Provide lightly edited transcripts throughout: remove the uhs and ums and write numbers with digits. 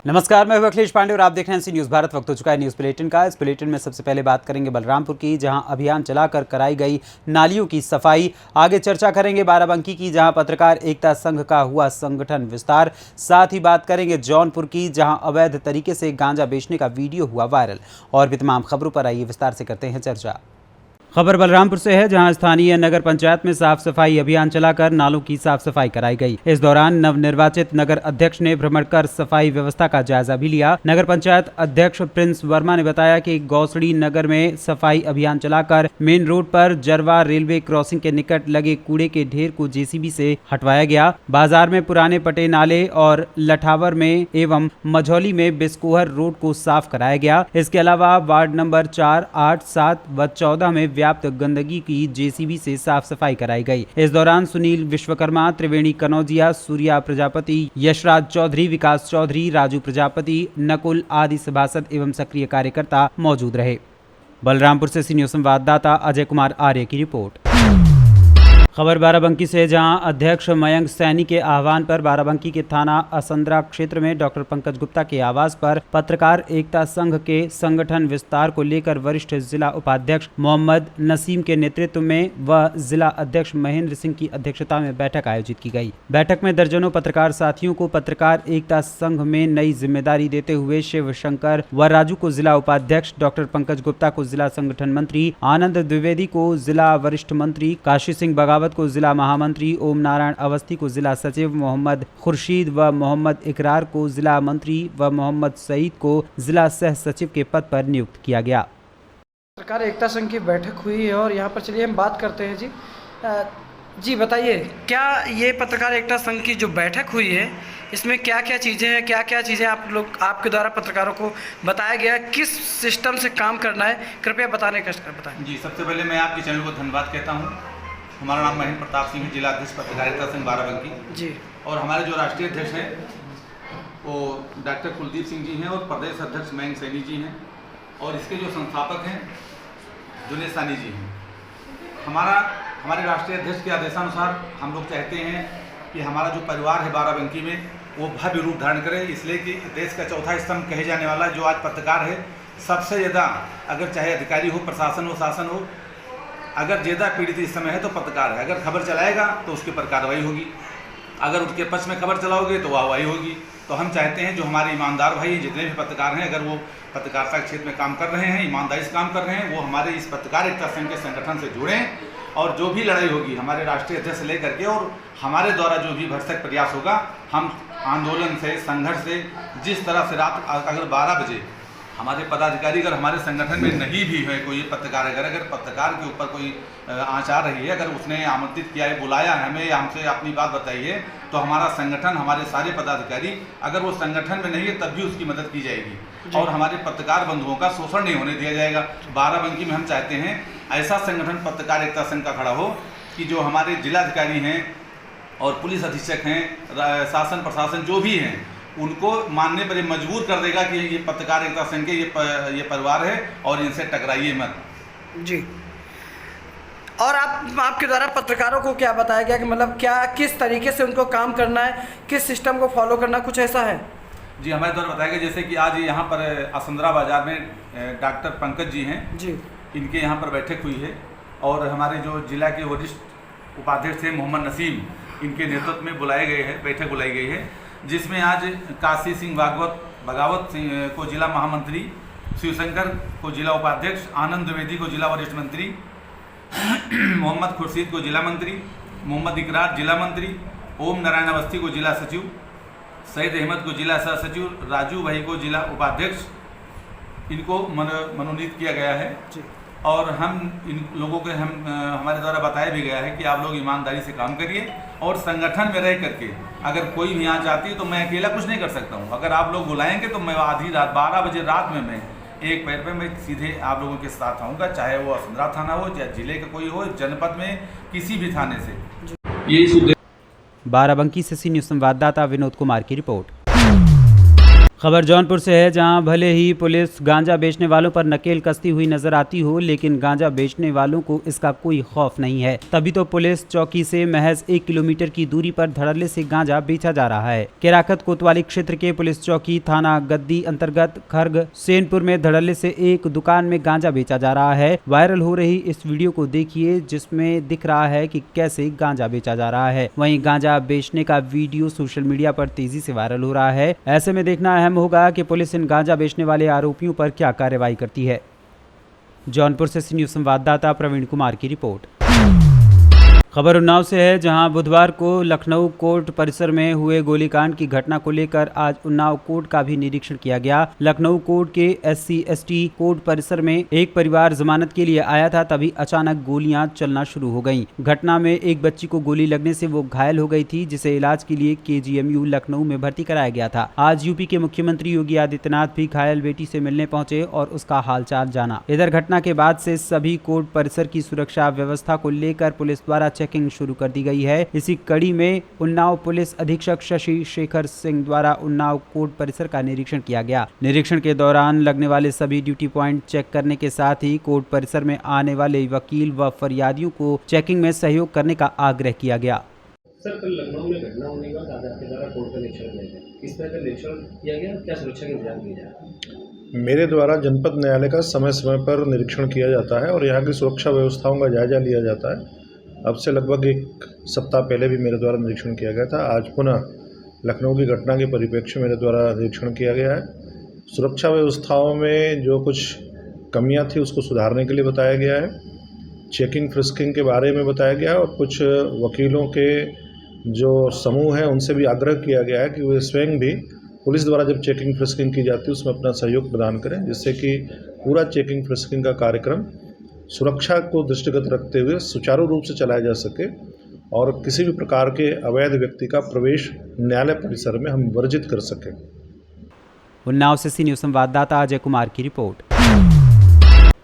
नमस्कार, मैं हूं अखिलेश पांडे और आप देख रहे हैं सी न्यूज़ भारत। वक्त हो चुका है न्यूज़ बुलेटिन का। इस बुलेटिन में सबसे पहले बात करेंगे बलरामपुर की, जहां अभियान चलाकर कराई गई नालियों की सफाई। आगे चर्चा करेंगे बाराबंकी की, जहां पत्रकार एकता संघ का हुआ संगठन विस्तार। साथ ही बात करेंगे जौनपुर की, जहां अवैध तरीके से गांजा बेचने का वीडियो हुआ वायरल। और भी तमाम खबरों पर आइए विस्तार से करते हैं चर्चा। खबर बलरामपुर से है, जहां स्थानीय नगर पंचायत में साफ सफाई अभियान चलाकर नालों की साफ सफाई कराई गई। इस दौरान नवनिर्वाचित नगर अध्यक्ष ने भ्रमण कर सफाई व्यवस्था का जायजा भी लिया। नगर पंचायत अध्यक्ष प्रिंस वर्मा ने बताया कि गौसड़ी नगर में सफाई अभियान चलाकर मेन रोड पर जरवा रेलवे क्रॉसिंग के निकट लगे कूड़े के ढेर को जेसीबी से हटवाया गया। बाजार में पुराने पटे नाले और लठावर में एवं मझौली में बिस्कोहर रोड को साफ कराया गया। इसके अलावा वार्ड नंबर 4, 8, 7 व 14 में व्याप्त गंदगी की जेसीबी से साफ सफाई कराई गई। इस दौरान सुनील विश्वकर्मा, त्रिवेणी कनौजिया, सूर्या प्रजापति, यशराज चौधरी, विकास चौधरी, राजू प्रजापति, नकुल आदि सभासद एवं सक्रिय कार्यकर्ता मौजूद रहे। बलरामपुर से सी न्यूज़ संवाददाता अजय कुमार आर्य की रिपोर्ट। खबर बाराबंकी से, जहां अध्यक्ष मयंक सैनी के आह्वान पर बाराबंकी के थाना असंद्रा क्षेत्र में डॉक्टर पंकज गुप्ता के आवास पर पत्रकार एकता संघ के संगठन विस्तार को लेकर वरिष्ठ जिला उपाध्यक्ष मोहम्मद नसीम के नेतृत्व में व जिला अध्यक्ष महेंद्र सिंह की अध्यक्षता में बैठक आयोजित की गई। बैठक में दर्जनों पत्रकार साथियों को पत्रकार एकता संघ में नई जिम्मेदारी देते हुए शिव शंकर व राजू को जिला उपाध्यक्ष, डॉक्टर पंकज गुप्ता को जिला संगठन मंत्री, आनंद द्विवेदी को जिला वरिष्ठ मंत्री, काशी सिंह बगावत को जिला महामंत्री, ओम नारायण अवस्थी को जिला सचिव, मोहम्मद खुर्शीद व मोहम्मद इकरार को जिला मंत्री व मोहम्मद सईद को जिला सह सचिव के पद पर नियुक्त किया गया। पत्रकार एकता संघ की बैठक हुई है और यहाँ पर चलिए हम बात करते हैं जी बताइए, क्या ये पत्रकार एकता संघ की जो बैठक हुई है इसमें क्या क्या चीज़ें हैं, क्या क्या चीज़ें आपके द्वारा पत्रकारों को बताया गया है, किस सिस्टम से काम करना है, कृपया बताएं। जी, सबसे पहले मैं आपके चैनल को धन्यवाद कहता हूँ। हमारा नाम महेंद्र प्रताप सिंह है, जिला अध्यक्ष पत्रकारिता संघ बाराबंकी जी। और हमारे जो राष्ट्रीय अध्यक्ष हैं वो डॉक्टर कुलदीप सिंह जी हैं और प्रदेश अध्यक्ष मयंक सैनी जी हैं और इसके जो संस्थापक हैं जुनेद सानी जी हैं। हमारे राष्ट्रीय अध्यक्ष के आदेशानुसार हम लोग चाहते हैं कि हमारा जो परिवार है बाराबंकी में वो भव्य रूप धारण करे, इसलिए कि देश का चौथा स्तंभ कहे जाने वाला जो आज पत्रकार है, सबसे ज़्यादा अगर चाहे अधिकारी हो, प्रशासन हो, शासन हो, अगर ज़्यादा पीड़ित इस समय है तो पत्रकार है। अगर खबर चलाएगा तो उसके पर कार्रवाई होगी, अगर उसके पक्ष में खबर चलाओगे तो वाहवाही होगी। तो हम चाहते हैं जो हमारे ईमानदार भाई जितने भी पत्रकार हैं, अगर वो पत्रकारिता के क्षेत्र में काम कर रहे हैं, ईमानदारी से काम कर रहे हैं, वो हमारे इस पत्रकार एकता संघ के संगठन से जुड़ें और जो भी लड़ाई होगी हमारे राष्ट्रीय अध्यक्ष से लेकर के और हमारे द्वारा जो भी भरसक प्रयास होगा, हम आंदोलन से, संघर्ष से, जिस तरह से रात अगर 12 बजे हमारे पदाधिकारी अगर हमारे संगठन में नहीं भी है, कोई पत्रकार अगर पत्रकार के ऊपर कोई आँच आ रही है, अगर उसने आमंत्रित किया है, बुलाया है हमें, हमसे अपनी बात बताई है, तो हमारा संगठन, हमारे सारे पदाधिकारी अगर वो संगठन में नहीं है तब भी उसकी मदद की जाएगी और हमारे पत्रकार बंधुओं का शोषण नहीं होने दिया जाएगा। बाराबंकी में हम चाहते हैं ऐसा संगठन पत्रकार एकता संघ का खड़ा हो कि जो हमारे जिलाधिकारी हैं और पुलिस अधीक्षक हैं, शासन प्रशासन जो भी हैं, उनको मानने पर ये मजबूर कर देगा कि ये पत्रकार एकता संघ के ये परिवार है और इनसे टकराइए मत जी। और आपके द्वारा पत्रकारों को क्या बताया गया कि मतलब क्या किस तरीके से उनको काम करना है, किस सिस्टम को फॉलो करना, कुछ ऐसा है? जी, हमारे द्वारा बताया गया जैसे कि आज यहाँ पर असंद्रा बाजार में डॉक्टर पंकज जी हैं जी, इनके यहाँ पर बैठक हुई है और हमारे जो जिला के वरिष्ठ उपाध्यक्ष थे मोहम्मद नसीम, इनके नेतृत्व में बैठक बुलाई गई है, जिसमें आज काशी सिंह बगावत को जिला महामंत्री, शिवशंकर को जिला उपाध्यक्ष, आनंद द्विवेदी को जिला वरिष्ठ मंत्री, मोहम्मद खुर्शीद को जिला मंत्री, मोहम्मद इकरार जिला मंत्री, ओम नारायण अवस्थी को जिला सचिव, सईद अहमद को जिला सह सचिव, राजू भाई को जिला उपाध्यक्ष, इनको मनोनीत किया गया है और हम इन लोगों के हमारे द्वारा बताया भी गया है कि आप लोग ईमानदारी से काम करिए और संगठन में रह करके अगर कोई भी यहाँ चाहती है तो मैं अकेला कुछ नहीं कर सकता हूँ। अगर आप लोग बुलाएंगे तो मैं आधी रात 12 बजे रात में मैं एक पैर पे मैं सीधे आप लोगों के साथ आऊँगा, चाहे वो असंद्रा थाना हो, चाहे जिले का कोई हो, जनपद में किसी भी थाने से। बाराबंकी से सी न्यूज़ संवाददाता विनोद कुमार की रिपोर्ट। खबर जौनपुर से है, जहां भले ही पुलिस गांजा बेचने वालों पर नकेल कसती हुई नजर आती हो, लेकिन गांजा बेचने वालों को इसका कोई खौफ नहीं है। तभी तो पुलिस चौकी से महज 1 किलोमीटर की दूरी पर धड़ल्ले से गांजा बेचा जा रहा है। केराकत कोतवाली क्षेत्र के पुलिस चौकी थाना गद्दी अंतर्गत खर्ग सेनपुर में धड़ल्ले से एक दुकान में गांजा बेचा जा रहा है। वायरल हो रही इस वीडियो को देखिए, जिसमें दिख रहा है कि कैसे गांजा बेचा जा रहा है। वहीं गांजा बेचने का वीडियो सोशल मीडिया पर तेजी से वायरल हो रहा है। ऐसे में देखना अहम होगा कि पुलिस इन गांजा बेचने वाले आरोपियों पर क्या कार्रवाई करती है। जौनपुर से सी न्यूज़ संवाददाता प्रवीण कुमार की रिपोर्ट। खबर उन्नाव से है, जहां बुधवार को लखनऊ कोर्ट परिसर में हुए गोलीकांड की घटना को लेकर आज उन्नाव कोर्ट का भी निरीक्षण किया गया। लखनऊ कोर्ट के SC/ST कोर्ट परिसर में एक परिवार जमानत के लिए आया था, तभी अचानक गोलियां चलना शुरू हो गईं। घटना में एक बच्ची को गोली लगने से वो घायल हो गई थी, जिसे इलाज के लिए KGMU लखनऊ में भर्ती कराया गया था। आज यूपी के मुख्यमंत्री योगी आदित्यनाथ भी घायल बेटी से मिलने पहुंचे और उसका हालचाल जाना। इधर घटना के बाद से सभी कोर्ट परिसर की सुरक्षा व्यवस्था को लेकर पुलिस द्वारा चेकिंग शुरू कर दी गई है। इसी कड़ी में उन्नाव पुलिस अधीक्षक शशि शेखर सिंह द्वारा उन्नाव कोर्ट परिसर का निरीक्षण किया गया। निरीक्षण के दौरान लगने वाले सभी ड्यूटी पॉइंट चेक करने के साथ ही कोर्ट परिसर में आने वाले वकील व फरियादियों को चेकिंग में सहयोग करने का आग्रह किया गया। सर, कल लखनऊ में घटना होने के बाद आज आपके द्वारा कोर्ट का निरीक्षण किया गया, किस तरह का निरीक्षण किया गया, क्या सुरक्षा के इंतजाम किए जा रहे हैं? मेरे द्वारा जनपद न्यायालय का समय समय पर निरीक्षण किया जाता है और यहाँ की सुरक्षा व्यवस्थाओं का जायजा लिया जाता है। अब से लगभग 1 सप्ताह पहले भी मेरे द्वारा निरीक्षण किया गया था। आज पुनः लखनऊ की घटना के परिप्रेक्ष्य में मेरे द्वारा निरीक्षण किया गया है। सुरक्षा व्यवस्थाओं में जो कुछ कमियां थी उसको सुधारने के लिए बताया गया है। चेकिंग फ्रिस्किंग के बारे में बताया गया है और कुछ वकीलों के जो समूह हैं उनसे भी आग्रह किया गया है कि वे स्वयं भी पुलिस द्वारा जब चेकिंग फ्रिस्किंग की जाती है उसमें अपना सहयोग प्रदान करें, जिससे कि पूरा चेकिंग फ्रिस्किंग का कार्यक्रम सुरक्षा को दृष्टिगत रखते हुए सुचारू रूप से चलाया जा सके और किसी भी प्रकार के अवैध व्यक्ति का प्रवेश न्यायालय परिसर में हम वर्जित कर सकें। उन्नाव से सी न्यूज़ संवाददाता अजय कुमार की रिपोर्ट।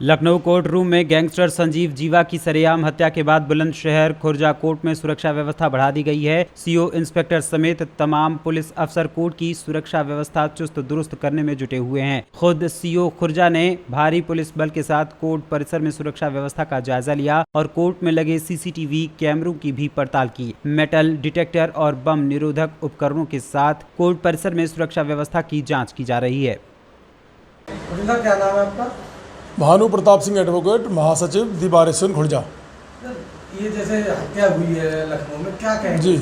लखनऊ कोर्ट रूम में गैंगस्टर संजीव जीवा की सरेआम हत्या के बाद बुलंदशहर खुर्जा कोर्ट में सुरक्षा व्यवस्था बढ़ा दी गई है। CO इंस्पेक्टर समेत तमाम पुलिस अफसर कोर्ट की सुरक्षा व्यवस्था चुस्त दुरुस्त करने में जुटे हुए हैं। खुद CO खुर्जा ने भारी पुलिस बल के साथ कोर्ट परिसर में सुरक्षा व्यवस्था का जायजा लिया और कोर्ट में लगे CCTV कैमरों की भी पड़ताल की। मेटल डिटेक्टर और बम निरोधक उपकरणों के साथ कोर्ट परिसर में सुरक्षा व्यवस्था की जाँच की जा रही है। क्या नाम है आपका? भानु प्रताप सिंह एडवोकेट, महासचिव दी बार एसोसिएशन खुर्जा। ये जैसे हत्या हुई है लखनऊ में, क्या कहेंगे? जी,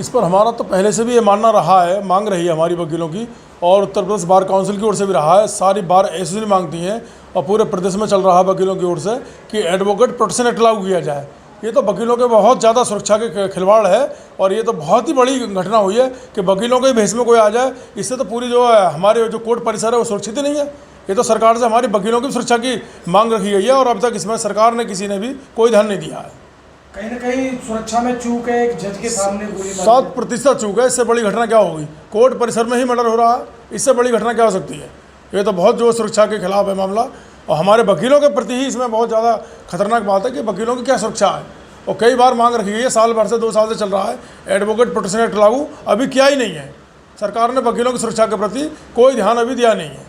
इस पर हमारा तो पहले से भी ये मानना रहा है, मांग रही है हमारी वकीलों की और उत्तर प्रदेश बार काउंसिल की ओर से भी रहा है। सारी बार एसोसिएशन मांगती हैं और पूरे प्रदेश में चल रहा है वकीलों की ओर से कि एडवोकेट प्रोटेक्शन एक्ट लागू किया जाए। ये तो वकीलों के बहुत ज़्यादा सुरक्षा के खिलवाड़ है और ये तो बहुत ही बड़ी घटना हुई है कि वकीलों के भेष में कोई आ जाए। इससे तो पूरी जो है हमारे जो कोर्ट परिसर है वो सुरक्षित ही नहीं है। ये तो सरकार से हमारी वकीलों की सुरक्षा की मांग रखी गई है और अब तक इसमें सरकार ने किसी ने भी कोई ध्यान नहीं दिया है। कहीं ना कहीं सुरक्षा में चूक है, एक जज के सामने गोली 7% चूक है। इससे बड़ी घटना क्या होगी? कोर्ट परिसर में ही मर्डर हो रहा है, इससे बड़ी घटना क्या हो सकती है? ये तो बहुत जो सुरक्षा के खिलाफ है मामला और हमारे वकीलों के प्रति ही इसमें बहुत ज़्यादा खतरनाक बात है कि वकीलों की क्या सुरक्षा है। और कई बार मांग रखी गई है, साल भर से 2 साल से चल रहा है एडवोकेट प्रोटेक्शन एक्ट लागू, अभी किया ही नहीं है। सरकार ने वकीलों की सुरक्षा के प्रति कोई ध्यान अभी दिया नहीं है।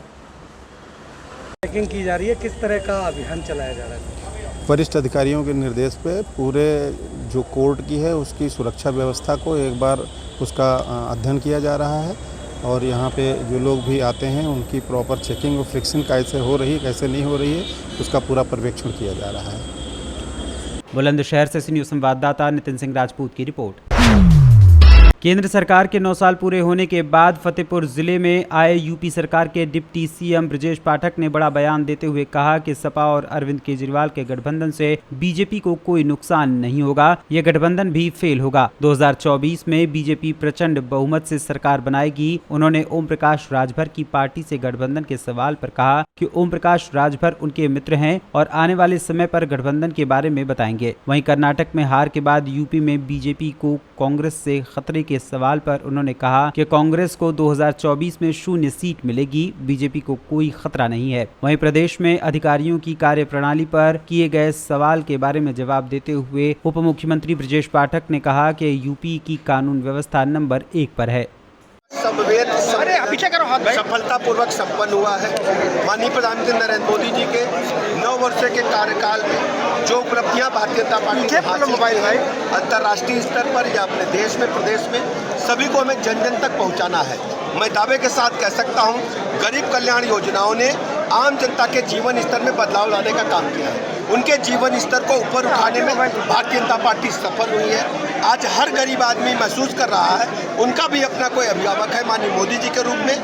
चेकिंग की जा रही है, किस तरह का अभियान चलाया जा रहा है? वरिष्ठ अधिकारियों के निर्देश पे पूरे जो कोर्ट की है उसकी सुरक्षा व्यवस्था को एक बार उसका अध्ययन किया जा रहा है और यहाँ पे जो लोग भी आते हैं उनकी प्रॉपर चेकिंग और फ्रिक्सिंग कैसे हो रही है कैसे नहीं हो रही है उसका पूरा पर्यवेक्षण किया जा रहा है। बुलंदशहर से सी न्यूज़ संवाददाता नितिन सिंह राजपूत की रिपोर्ट। केंद्र सरकार के 9 साल पूरे होने के बाद फतेहपुर जिले में आए यूपी सरकार के डिप्टी CM ब्रजेश पाठक ने बड़ा बयान देते हुए कहा कि सपा और अरविंद केजरीवाल के गठबंधन से बीजेपी को कोई नुकसान नहीं होगा, ये गठबंधन भी फेल होगा। 2024 में बीजेपी प्रचंड बहुमत से सरकार बनाएगी। उन्होंने ओम प्रकाश राजभर की पार्टी से गठबंधन के सवाल पर कहा कि ओम प्रकाश राजभर उनके मित्र हैं और आने वाले समय पर गठबंधन के बारे में बताएंगे। वहीं कर्नाटक में हार के बाद यूपी में बीजेपी को कांग्रेस से खतरे के सवाल पर उन्होंने कहा कि कांग्रेस को 2024 में 0 सीट मिलेगी, बीजेपी को कोई खतरा नहीं है। वहीं प्रदेश में अधिकारियों की कार्यप्रणाली पर किए गए सवाल के बारे में जवाब देते हुए उप मुख्यमंत्री ब्रजेश पाठक ने कहा कि यूपी की कानून व्यवस्था नंबर 1 पर है। पीछे करो हाथ भाई। सफलतापूर्वक संपन्न हुआ है। माननीय प्रधानमंत्री नरेंद्र मोदी जी के 9 वर्ष के कार्यकाल में जो उपलब्धियां भारतीय जनता पार्टी ने हासिल की है, अंतर्राष्ट्रीय स्तर पर या अपने देश में, प्रदेश में, सभी को हमें जन जन तक पहुंचाना है। मैं दावे के साथ कह सकता हूं, गरीब कल्याण योजनाओं ने आम जनता के जीवन स्तर में बदलाव लाने का काम किया है। उनके जीवन स्तर को ऊपर उठाने में भारतीय जनता पार्टी सफल हुई है। आज हर गरीब आदमी महसूस कर रहा है उनका भी अपना कोई अभिभावक है माननीय मोदी जी के रूप में,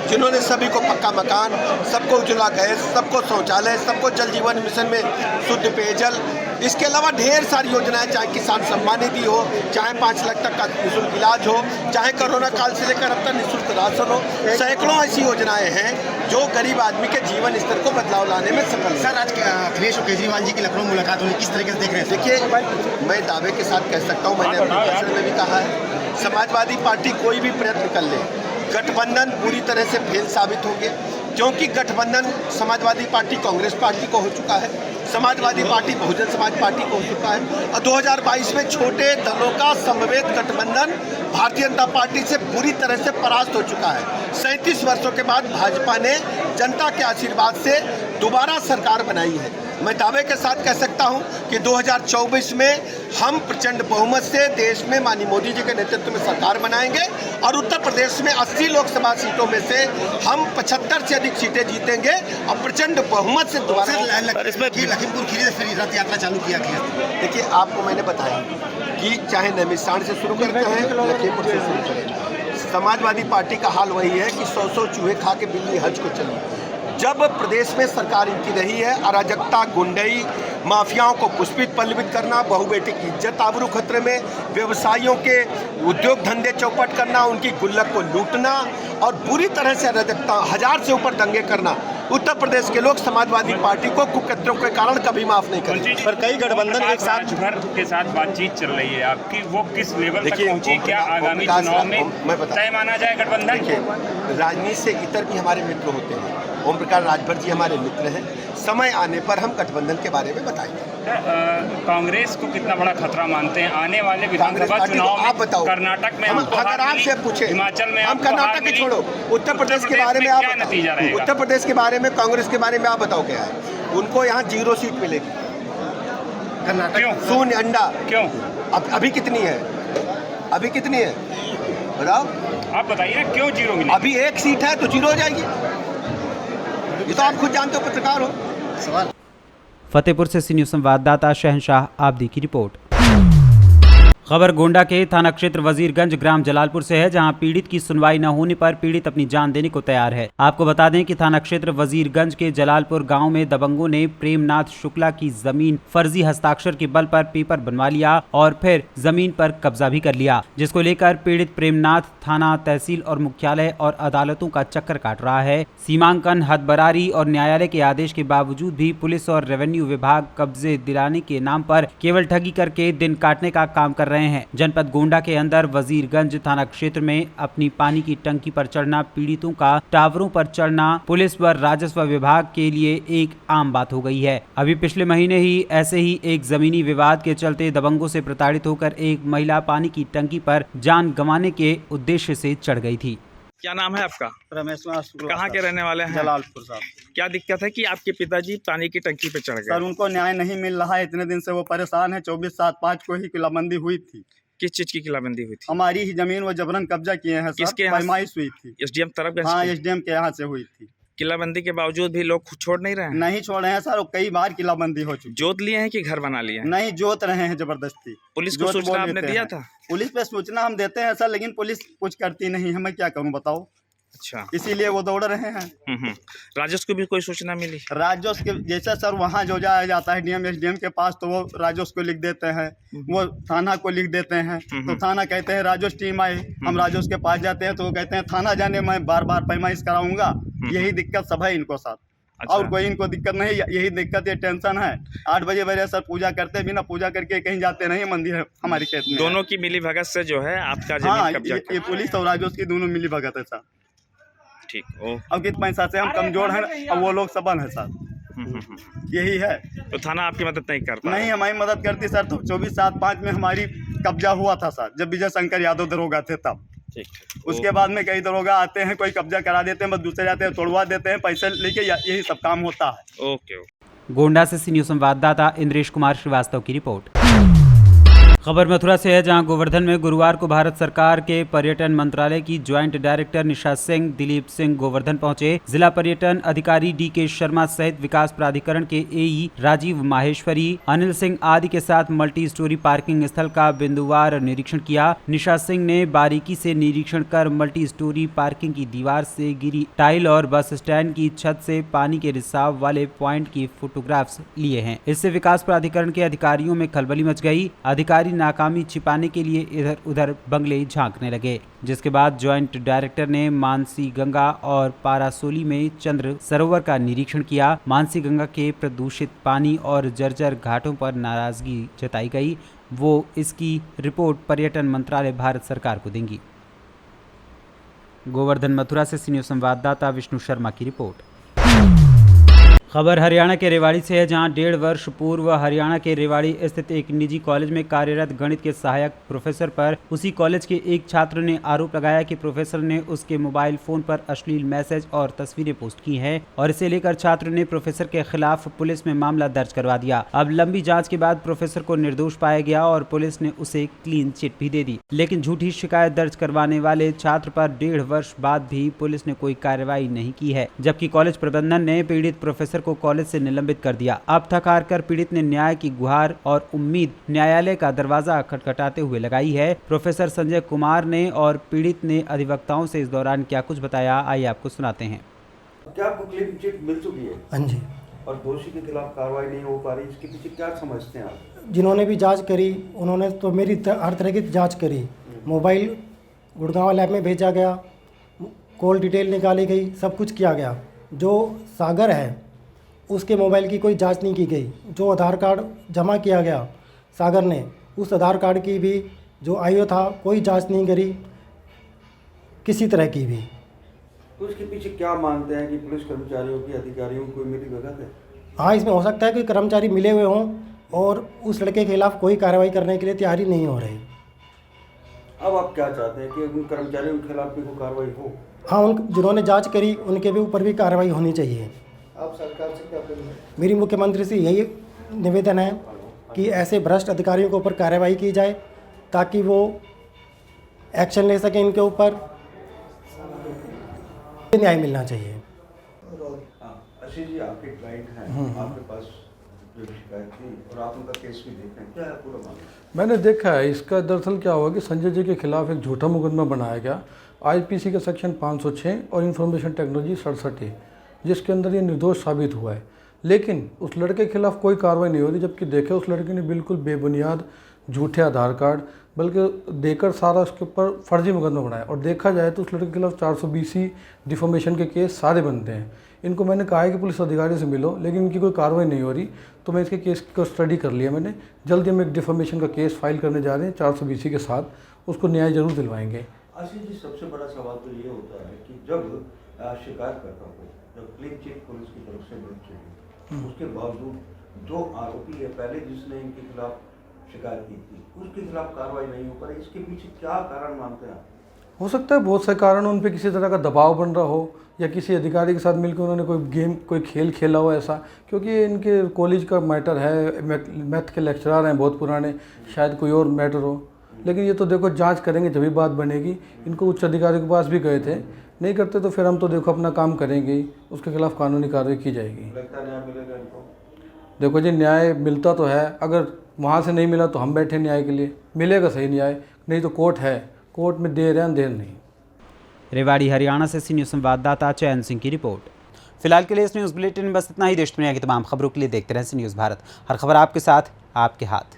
जिन्होंने सभी को पक्का मकान, सबको उज्ज्वला गैस, सबको शौचालय, सबको जल जीवन मिशन में शुद्ध पेयजल, इसके अलावा ढेर सारी योजनाएं, चाहे किसान सम्मान निधि हो, चाहे 5 लाख तक का निःशुल्क इलाज हो, चाहे कोरोना काल से लेकर अब तक निःशुल्क राशन हो, सैकड़ों ऐसी योजनाएं हैं जो गरीब आदमी के जीवन स्तर को बदलाव लाने में सफल। सर, आज अखिलेश और केजरीवाल जी की लखनऊ मुलाकात हुई, किस तरीके से देख रहे हैं? देखिए, मैं दावे के साथ कह सकता हूँ, मैंने अपने भाषण में भी कहा है, समाजवादी पार्टी कोई भी प्रयत्न कर ले, गठबंधन पूरी तरह से फेल साबित होंगे, क्योंकि गठबंधन समाजवादी पार्टी कांग्रेस पार्टी को हो चुका है, समाजवादी पार्टी बहुजन समाज पार्टी को हो चुका है, और 2022 में छोटे दलों का समवेत गठबंधन भारतीय जनता पार्टी से पूरी तरह से परास्त हो चुका है। 37 वर्षों के बाद भाजपा ने जनता के आशीर्वाद से दोबारा सरकार बनाई है। मैं दावे के साथ कह सकता हूं कि 2024 में हम प्रचंड बहुमत से देश में माननीय मोदी जी के नेतृत्व में सरकार बनाएंगे और उत्तर प्रदेश में 80 लोकसभा सीटों में से हम 75 से अधिक सीटें जीतेंगे और प्रचंड बहुमत से दोबारा। इसमें लखीमपुर खीरी से फिर रथ यात्रा चालू किया गया। देखिए, आपको मैंने बताया कि चाहे नैमिषारण्य से शुरू करते हैं, लखीमपुर से शुरू करें। समाजवादी पार्टी का हाल वही है कि 100 चूहे खा के बिल्ली हज को चली। जब प्रदेश में सरकार इनकी रही है, अराजकता, गुंडई, माफियाओं को पुष्पित पल्लवित करना, बहु बेटी की इज्जत आबरू खतरे में, व्यवसायियों के उद्योग धंधे चौपट करना, उनकी गुल्लक को लूटना और बुरी तरह से अराजकता, 1000 से ऊपर दंगे करना, उत्तर प्रदेश के लोग समाजवादी पार्टी को कुकृत्यों के कारण कभी माफ नहीं करेंगे। पर कई गठबंधन एक साथ राजभर के साथ बातचीत चल रही है आपकी, वो किस लेवल तक पहुंची? क्या आगामी चुनाव में तय माना जाए गठबंधन? देखिए, राजनीति से इतर भी हमारे मित्र होते हैं। ओम प्रकाश राजभर जी हमारे मित्र हैं। समय आने पर हम गठबंधन के बारे में बताएंगे। कांग्रेस को कितना बड़ा खतरा मानते हैं आने वाले विधानसभा चुनाव में? आप बताओ, कर्नाटक में अगर आपसे पूछे, हिमाचल में हम कर्नाटक के छोड़ो, उत्तर प्रदेश के बारे में आप क्या नतीजा रहेगा? उत्तर प्रदेश के बारे में, कांग्रेस के बारे में आप बताओ क्या है? उनको यहाँ 0 सीट मिलेगी। कर्नाटक शून्य अंडा। क्यों? अभी कितनी है? अभी कितनी है बताओ? आप बताइए ना, क्यों 0 मिलेगी? अभी 1 सीट है तो 0 हो जाएगी। ये तो आप खुद जानते हो, पत्रकार हो। सवाल। फतेहपुर से सी न्यूज़ संवाददाता शहनशाह आबदी की रिपोर्ट। खबर गोंडा के थाना क्षेत्र वजीरगंज ग्राम जलालपुर से है, जहां पीड़ित की सुनवाई न होने पर पीड़ित अपनी जान देने को तैयार है। आपको बता दें कि थाना क्षेत्र वजीरगंज के जलालपुर गांव में दबंगों ने प्रेमनाथ शुक्ला की जमीन फर्जी हस्ताक्षर के बल पर पेपर बनवा लिया और फिर जमीन पर कब्जा भी कर लिया, जिसको लेकर पीड़ित प्रेमनाथ थाना, तहसील और मुख्यालय और अदालतों का चक्कर काट रहा है। सीमांकन, हदबरारी और न्यायालय के आदेश के बावजूद भी पुलिस और रेवेन्यू विभाग कब्जे दिलाने के नाम पर केवल ठगी करके दिन काटने का काम कर रहे हैं। जनपद गोंडा के अंदर वजीरगंज थाना क्षेत्र में अपनी पानी की टंकी पर चढ़ना, पीड़ितों का टावरों पर चढ़ना पुलिस व राजस्व विभाग के लिए एक आम बात हो गई है। अभी पिछले महीने ही ऐसे ही एक जमीनी विवाद के चलते दबंगों से प्रताड़ित होकर एक महिला पानी की टंकी पर जान गंवाने के उद्देश्य से चढ़ गई थी। क्या नाम है आपका? रमेश। कहाँ के रहने वाले हैं? जलालपुर साहब। क्या दिक्कत है कि आपके पिताजी पानी की टंकी पे चढ़ गए? सर, उनको न्याय नहीं मिल रहा है, इतने दिन से वो परेशान है। 24/7/5 को ही किलाबंदी हुई थी। किस चीज की किलाबंदी हुई थी? हमारी ही जमीन वो जबरन कब्जा किए हैं। किसके पैमाइश हुई थी? एसडीएम तरफ? हाँ, एसडीएम के यहाँ से हुई थी। किलाबंदी के बावजूद भी लोग छोड़ नहीं रहे हैं? नहीं छोड़ रहे हैं सर, कई बार किलाबंदी हो चुकी। जोत लिए हैं कि घर बना लिए हैं? नहीं, जोत रहे हैं जबरदस्ती। पुलिस को सूचना आपने दिया था? पुलिस पे सूचना हम देते हैं सर, लेकिन पुलिस कुछ करती नहीं है। मैं क्या करूँ बताओ? अच्छा, इसीलिए वो दौड़ रहे हैं। राजस्व को भी कोई सूचना मिली? राजस्व के जैसा सर वहाँ जो जाया जाता है डीएम एसडीएम के पास, तो वो राजस्व को लिख देते हैं, वो थाना को लिख देते हैं। तो थाना कहते हैं राजस्व टीम आए, हम राजस्व के पास जाते हैं तो वो कहते हैं थाना जाने मैं बार बार पैमाइश कराऊंगा। यही दिक्कत सब है इनको साथ। अच्छा। और कोई इनको दिक्कत नहीं, यही दिक्कत, ये टेंशन है। 8 बजे सर पूजा करते, बिना पूजा करके कहीं जाते नहीं। मंदिर है हमारी खेत में। दोनों की मिली भगत से जो है आपका जमीन कब्जा? ये पुलिस और राजस्व की दोनों मिली भगत है सर। ठीक। अब किस पैसा से हम कमजोर हैं और वो लोग सबल है सर। यही है। तो थाना आपकी मदद नहीं करता? नहीं, हमारी मदद करती सर। तो 24/7/5 में हमारी कब्जा हुआ था सर, जब विजय शंकर यादव दरोगा थे तब। ठीक। उसके बाद में कई दरोगा आते हैं, कोई कब्जा करा देते हैं, बस दूसरे जाते हैं तोड़वा देते हैं, पैसे लेके यही सब काम होता है। ओके। गोंडा से सी न्यूज़ संवाददाता इंद्रेश कुमार श्रीवास्तव की रिपोर्ट। खबर मथुरा से है, जहां गोवर्धन में गुरुवार को भारत सरकार के पर्यटन मंत्रालय की ज्वाइंट डायरेक्टर निशा सिंह दिलीप सिंह गोवर्धन पहुंचे। जिला पर्यटन अधिकारी DK शर्मा सहित विकास प्राधिकरण के AE राजीव माहेश्वरी, अनिल सिंह आदि के साथ मल्टी स्टोरी पार्किंग स्थल का बिंदुवार निरीक्षण किया। निशा सिंह ने बारीकी से निरीक्षण कर मल्टी स्टोरी पार्किंग की दीवार से गिरी टाइल और बस स्टैंड की छत से पानी के रिसाव वाले पॉइंट की फोटोग्राफ्स लिए हैं। इससे विकास प्राधिकरण के अधिकारियों में खलबली मच गई। अधिकारी नाकामी छिपाने के लिए इधर उधर बंगले झांकने लगे, जिसके बाद ज्वाइंट डायरेक्टर ने मानसी गंगा और पारासोली में चंद्र सरोवर का निरीक्षण किया। मानसी गंगा के प्रदूषित पानी और जर्जर घाटों पर नाराजगी जताई गई। वो इसकी रिपोर्ट पर्यटन मंत्रालय भारत सरकार को देंगी। गोवर्धन मथुरा से सी न्यूज़ संवाददाता विष्णु शर्मा की रिपोर्ट। खबर हरियाणा के रेवाड़ी से है, जहां 1.5 वर्ष पूर्व हरियाणा के रेवाड़ी स्थित एक निजी कॉलेज में कार्यरत गणित के सहायक प्रोफेसर पर उसी कॉलेज के एक छात्र ने आरोप लगाया कि प्रोफेसर ने उसके मोबाइल फोन पर अश्लील मैसेज और तस्वीरें पोस्ट की हैं और इसे लेकर छात्र ने प्रोफेसर के खिलाफ पुलिस में मामला दर्ज करवा दिया। अब लंबी जाँच के बाद प्रोफेसर को निर्दोष पाया गया और पुलिस ने उसे क्लीन चिट भी दे दी, लेकिन झूठी शिकायत दर्ज करवाने वाले छात्र पर 1.5 वर्ष बाद भी पुलिस ने कोई कार्रवाई नहीं की है, जबकि कॉलेज प्रबंधन ने पीड़ित प्रोफेसर को कॉलेज से निलंबित कर दिया। अब थक हार कर पीड़ित ने न्याय की गुहार और उम्मीद न्यायालय का दरवाजा खटखटाते हुए लगाई है। प्रोफेसर संजय कुमार ने और पीड़ित ने अधिवक्ताओं से इस दौरान क्या कुछ बताया, आइए आपको सुनाते हैं। क्या आपको क्लीन चिट मिल चुकी है? हाँ जी। और दोषी के खिलाफ कार्रवाई नहीं हो पा रही, इसके पीछे क्या समझते हैं आप? जिन्होंने भी जांच करी उन्होंने तो मेरी हर तरह की जांच करी। मोबाइल गुड़गांव लैब में भेजा गया, कॉल डिटेल निकाली गई, सब कुछ किया गया। जो सागर है उसके मोबाइल की कोई जांच नहीं की गई। जो आधार कार्ड जमा किया गया सागर ने, उस आधार कार्ड की भी जो आईओ था कोई जांच नहीं करी किसी तरह की भी। तो इसके पीछे क्या मानते हैं कि पुलिस कर्मचारियों की अधिकारियों को मिली भगत है? हाँ, इसमें हो सकता है कि कर्मचारी मिले हुए हों और उस लड़के के खिलाफ कोई कार्रवाई करने के लिए तैयारी नहीं हो रही। अब आप क्या चाहते हैं कि उन कर्मचारियों के खिलाफ भी कोई कार्रवाई हो? हाँ, उन जिन्होंने जांच करी उनके भी ऊपर भी कार्रवाई होनी चाहिए। आप सरकार से क्या करेंगे? मेरी मुख्यमंत्री से यही निवेदन है कि ऐसे भ्रष्ट अधिकारियों के ऊपर कार्रवाई की जाए ताकि वो एक्शन ले सकें, इनके ऊपर न्याय मिलना चाहिए। आशीष जी, आपके क्लाइंट हैं, आपके पास जो शिकायत थी और आप उनका केस भी देख रहे हैं, क्या है पूरा मामला? मैंने देखा है। इसका दरअसल क्या हुआ कि संजय जी के खिलाफ एक झूठा मुकदमा बनाया गया IPC के सेक्शन 506 और इन्फॉर्मेशन टेक्नोलॉजी 67, जिसके अंदर ये निर्दोष साबित हुआ है। लेकिन उस लड़के के खिलाफ कोई कार्रवाई नहीं हो रही, जबकि देखे उस लड़के ने बिल्कुल बेबुनियाद झूठे आधार कार्ड बल्कि देकर सारा उसके ऊपर फर्जी मुकदमा बनाया। और देखा जाए तो उस लड़के के खिलाफ 420 डिफॉर्मेशन के केस सारे बनते हैं। इनको मैंने कहा है कि पुलिस अधिकारी से मिलो, लेकिन इनकी कोई कार्रवाई नहीं हो रही। तो मैं इसके केस को स्टडी कर लिया मैंने। जल्दी हम एक डिफॉर्मेशन का केस फाइल करने जा रहे हैं 420 के साथ, उसको न्याय जरूर दिलवाएंगे। आशीष जी, सबसे बड़ा सवाल तो ये होता है कि जब शिकायत करता हो, जब क्लीन चिट पुलिस की तरफ से मिल चुकी, उसके बावजूद जो आरोपी है पहले जिसने इनके खिलाफ शिकायत की थी, उसके खिलाफ कार्रवाई नहीं हो पा रही, इसके पीछे क्या कारण मानते हैं? हो सकता है बहुत से कारण, उन पे किसी तरह का दबाव बन रहा हो या किसी अधिकारी के साथ मिलकर उन्होंने कोई गेम कोई खेल खेला हो ऐसा, क्योंकि इनके कॉलेज का मैटर है, मैथ के लेक्चरर हैं बहुत पुराने, शायद कोई और मैटर हो। लेकिन ये तो देखो जांच करेंगे जब भी बात बनेगी। इनको उच्च अधिकारी के पास भी गए थे, नहीं करते तो फिर हम तो देखो अपना काम करेंगे ही, उसके खिलाफ कानूनी कार्रवाई की जाएगी। लगता है न्याय मिलेगा इनको? देखो जी, न्याय मिलता तो है, अगर वहाँ से नहीं मिला तो हम बैठे न्याय के लिए, मिलेगा सही न्याय, नहीं तो कोर्ट है, कोर्ट में देर है अंधेर नहीं। रेवाड़ी हरियाणा से सी न्यूज़ संवाददाता चयन सिंह की रिपोर्ट। फिलहाल के लिए इस न्यूज़ बुलेटिन में बस इतना ही। देश दुनिया की तमाम खबरों के लिए देखते रहें सी न्यूज़ भारत। हर खबर आपके साथ, आपके हाथ।